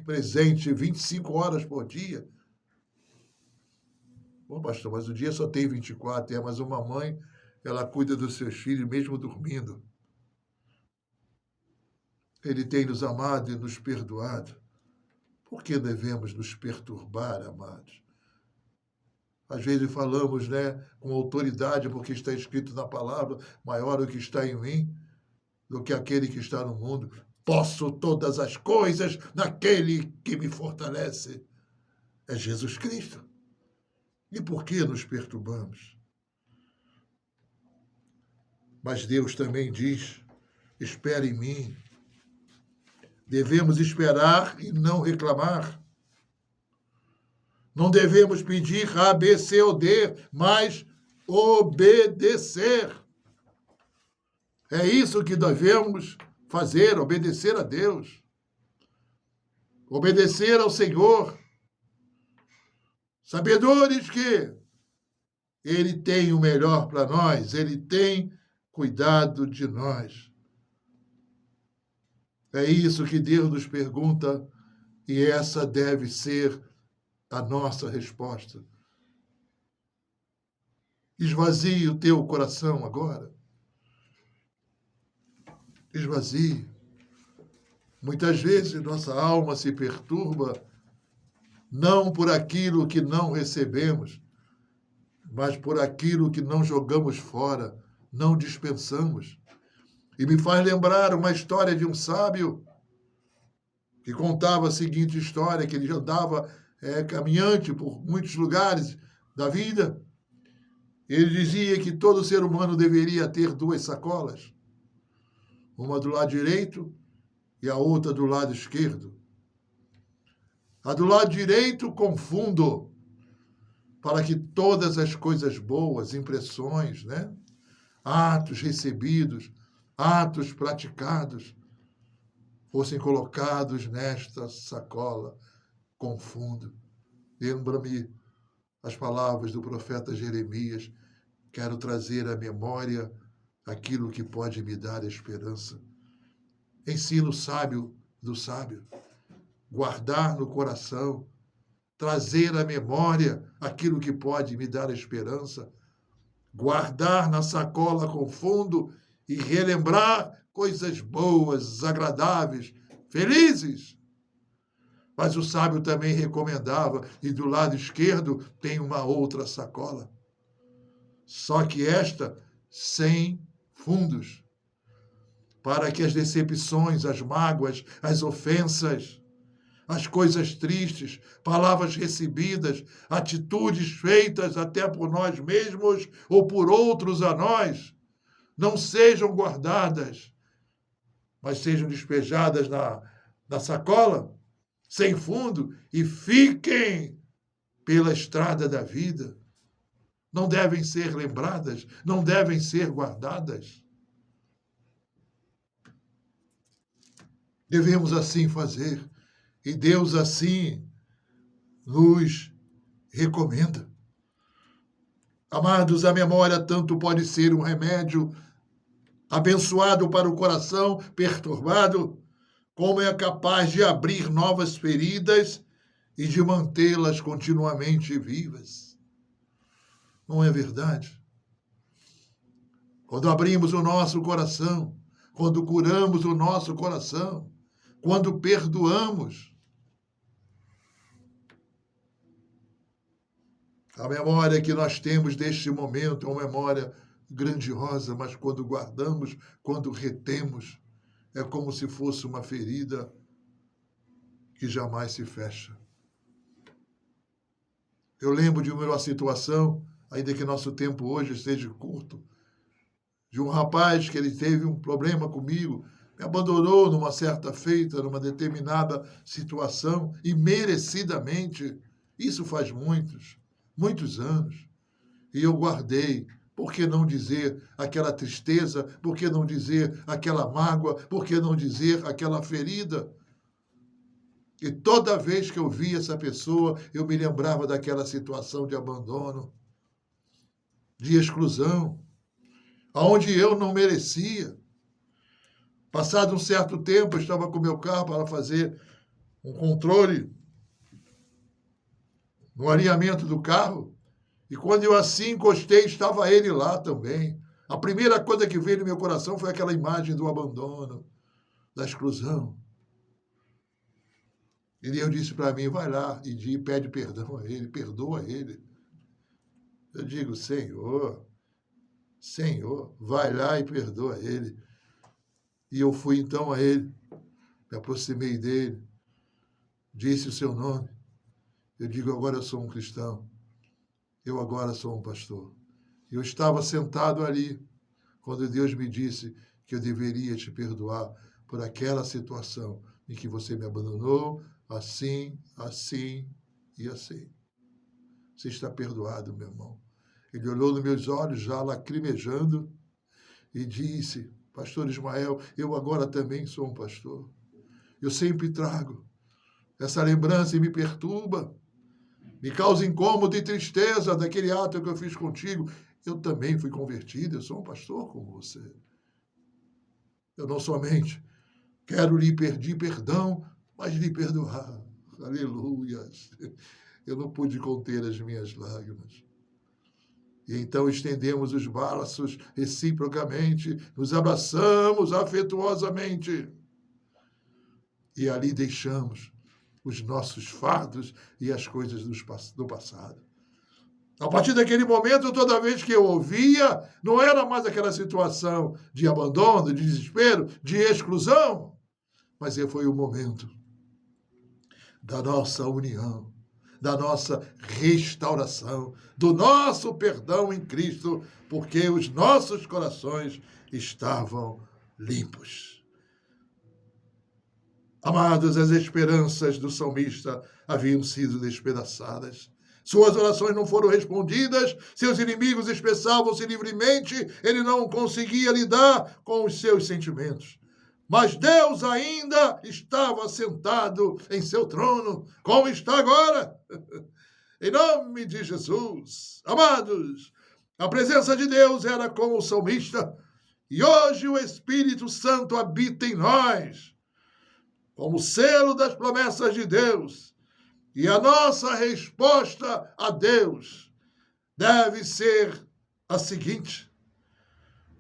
presente 25 horas por dia. Bom, pastor, mas o dia só tem 24, mas uma mãe, ela cuida dos seus filhos mesmo dormindo. Ele tem nos amado e nos perdoado. Por que devemos nos perturbar, amados? Às vezes falamos, com autoridade, porque está escrito na palavra, maior o que está em mim do que aquele que está no mundo. Posso todas as coisas naquele que me fortalece. É Jesus Cristo. E por que nos perturbamos? Mas Deus também diz, espere em mim. Devemos esperar e não reclamar. Não devemos pedir A, B, C ou D, mas obedecer. É isso que devemos fazer, obedecer a Deus. Obedecer ao Senhor. Sabedores que Ele tem o melhor para nós, Ele tem cuidado de nós. É isso que Deus nos pergunta e essa deve ser a nossa resposta. Esvazie o teu coração agora. Esvazie. Muitas vezes nossa alma se perturba não por aquilo que não recebemos, mas por aquilo que não jogamos fora, não dispensamos. E me faz lembrar uma história de um sábio que contava a seguinte história, que ele andava caminhante por muitos lugares da vida. Ele dizia que todo ser humano deveria ter 2 sacolas, uma do lado direito e a outra do lado esquerdo. A do lado direito com fundo, para que todas as coisas boas, impressões, atos recebidos, atos praticados, fossem colocados nesta sacola com fundo. Lembra-me as palavras do profeta Jeremias. Quero trazer à memória aquilo que pode me dar esperança. Ensino sábio do sábio. Guardar no coração. Trazer à memória aquilo que pode me dar esperança. Guardar na sacola com fundo e relembrar coisas boas, agradáveis, felizes. Mas o sábio também recomendava, e do lado esquerdo tem uma outra sacola. Só que esta sem fundos, para que as decepções, as mágoas, as ofensas, as coisas tristes, palavras recebidas, atitudes feitas até por nós mesmos ou por outros a nós, não sejam guardadas, mas sejam despejadas na sacola, sem fundo, e fiquem pela estrada da vida. Não devem ser lembradas, não devem ser guardadas. Devemos assim fazer, e Deus assim nos recomenda. Amados, a memória tanto pode ser um remédio abençoado para o coração perturbado, como é capaz de abrir novas feridas e de mantê-las continuamente vivas. Não é verdade? Quando abrimos o nosso coração, quando curamos o nosso coração, quando perdoamos, a memória que nós temos deste momento é uma memória grandiosa, mas quando guardamos, quando retemos, é como se fosse uma ferida que jamais se fecha. Eu lembro de uma situação, ainda que nosso tempo hoje esteja curto, de um rapaz que ele teve um problema comigo, me abandonou numa certa feita, numa determinada situação, e merecidamente. Isso faz muitos anos. E eu guardei. Por que não dizer aquela tristeza? Por que não dizer aquela mágoa? Por que não dizer aquela ferida? E toda vez que eu via essa pessoa, eu me lembrava daquela situação de abandono, de exclusão, aonde eu não merecia. Passado um certo tempo, eu estava com meu carro para fazer um controle no alinhamento do carro. E quando eu assim encostei, estava ele lá também. A primeira coisa que veio no meu coração foi aquela imagem do abandono, da exclusão. E Deus disse para mim, vai lá e pede perdão a ele, perdoa ele. Eu digo, Senhor, vai lá e perdoa ele. E eu fui então a ele, me aproximei dele, disse o seu nome. Eu digo, agora eu sou um cristão. Eu agora sou um pastor. Eu estava sentado ali, quando Deus me disse que eu deveria te perdoar por aquela situação em que você me abandonou, assim, assim e assim. Você está perdoado, meu irmão. Ele olhou nos meus olhos, já lacrimejando, e disse, pastor Ismael, eu agora também sou um pastor. Eu sempre trago essa lembrança e me perturba, me causa incômodo e tristeza daquele ato que eu fiz contigo. Eu também fui convertido, eu sou um pastor como você. Eu não somente quero lhe pedir perdão, mas lhe perdoar. Aleluia. Eu não pude conter as minhas lágrimas. E então estendemos os braços reciprocamente, nos abraçamos afetuosamente. E ali deixamos os nossos fardos e as coisas do passado. A partir daquele momento, toda vez que eu ouvia, não era mais aquela situação de abandono, de desespero, de exclusão, mas foi o momento da nossa união, da nossa restauração, do nosso perdão em Cristo, porque os nossos corações estavam limpos. Amados, as esperanças do salmista haviam sido despedaçadas. Suas orações não foram respondidas, seus inimigos expressavam-se livremente, ele não conseguia lidar com os seus sentimentos. Mas Deus ainda estava sentado em seu trono, como está agora. Em nome de Jesus. Amados, a presença de Deus era com o salmista, e hoje o Espírito Santo habita em nós, como selo das promessas de Deus. E a nossa resposta a Deus deve ser a seguinte: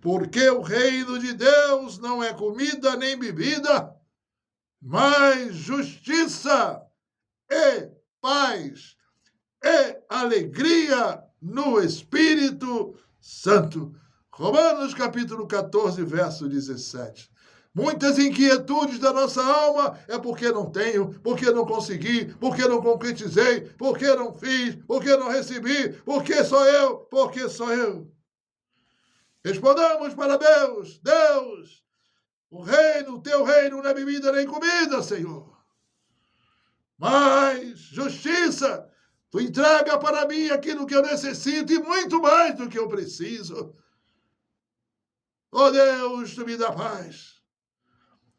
porque o reino de Deus não é comida nem bebida, mas justiça e paz e alegria no Espírito Santo. Romanos capítulo 14, verso 17. Muitas inquietudes da nossa alma é porque não tenho, porque não consegui, porque não concretizei, porque não fiz, porque não recebi, porque sou eu, porque sou eu. Respondamos para Deus, Deus, o teu reino não é bebida nem comida, Senhor. Mas justiça, tu entrega para mim aquilo que eu necessito e muito mais do que eu preciso. Oh Deus, tu me dá paz.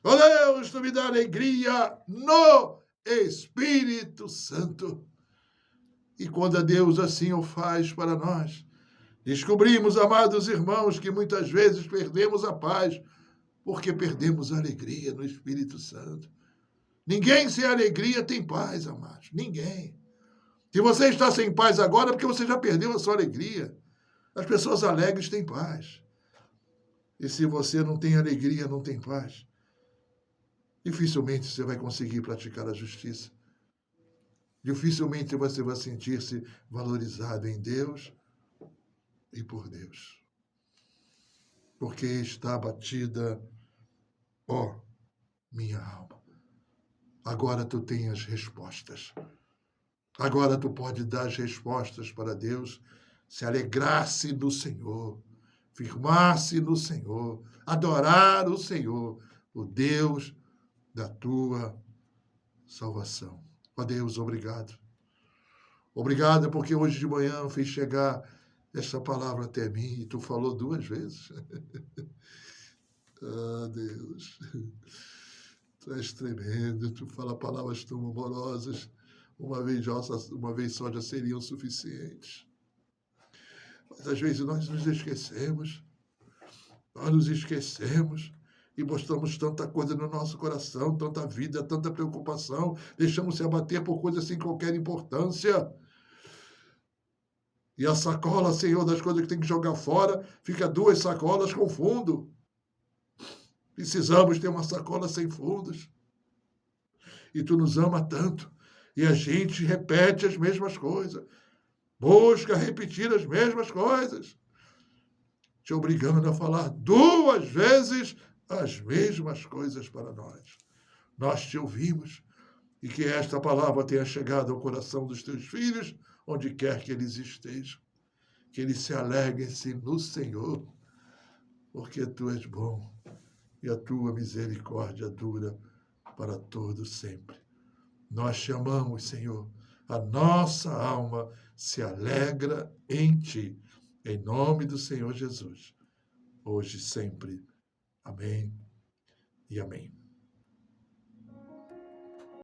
Oh Deus, tu me dá alegria no Espírito Santo. E quando a Deus assim o faz para nós, descobrimos, amados irmãos, que muitas vezes perdemos a paz porque perdemos a alegria no Espírito Santo. Ninguém sem alegria tem paz, amados. Ninguém. Se você está sem paz agora, é porque você já perdeu a sua alegria. As pessoas alegres têm paz. E se você não tem alegria, não tem paz, dificilmente você vai conseguir praticar a justiça. Dificilmente você vai sentir-se valorizado em Deus e por Deus. Porque está abatida, ó, minha alma. Agora tu tens as respostas. Agora tu pode dar as respostas para Deus, se alegrasse no Senhor, firmar-se no Senhor, adorar o Senhor, o Deus da tua salvação. Ó Deus, obrigado. Obrigado porque hoje de manhã fiz chegar esta palavra até mim e tu falou 2 vezes. Ah, Deus, tu és tremendo, tu fala palavras tão amorosas. Uma vez só já seriam suficientes. Mas às vezes nós nos esquecemos e mostramos tanta coisa no nosso coração, tanta vida, tanta preocupação, deixamos se abater por coisas sem qualquer importância. E a sacola, Senhor, das coisas que tem que jogar fora, fica 2 sacolas com fundo. Precisamos ter uma sacola sem fundos. E tu nos ama tanto. E a gente repete as mesmas coisas. Busca repetir as mesmas coisas. Te obrigando a falar 2 vezes as mesmas coisas para nós. Nós te ouvimos. E que esta palavra tenha chegado ao coração dos teus filhos, onde quer que eles estejam. Que eles se alegrem-se no Senhor, porque tu és bom e a tua misericórdia dura para todo sempre. Nós te amamos, Senhor. A nossa alma se alegra em ti. Em nome do Senhor Jesus. Hoje e sempre. Amém e amém.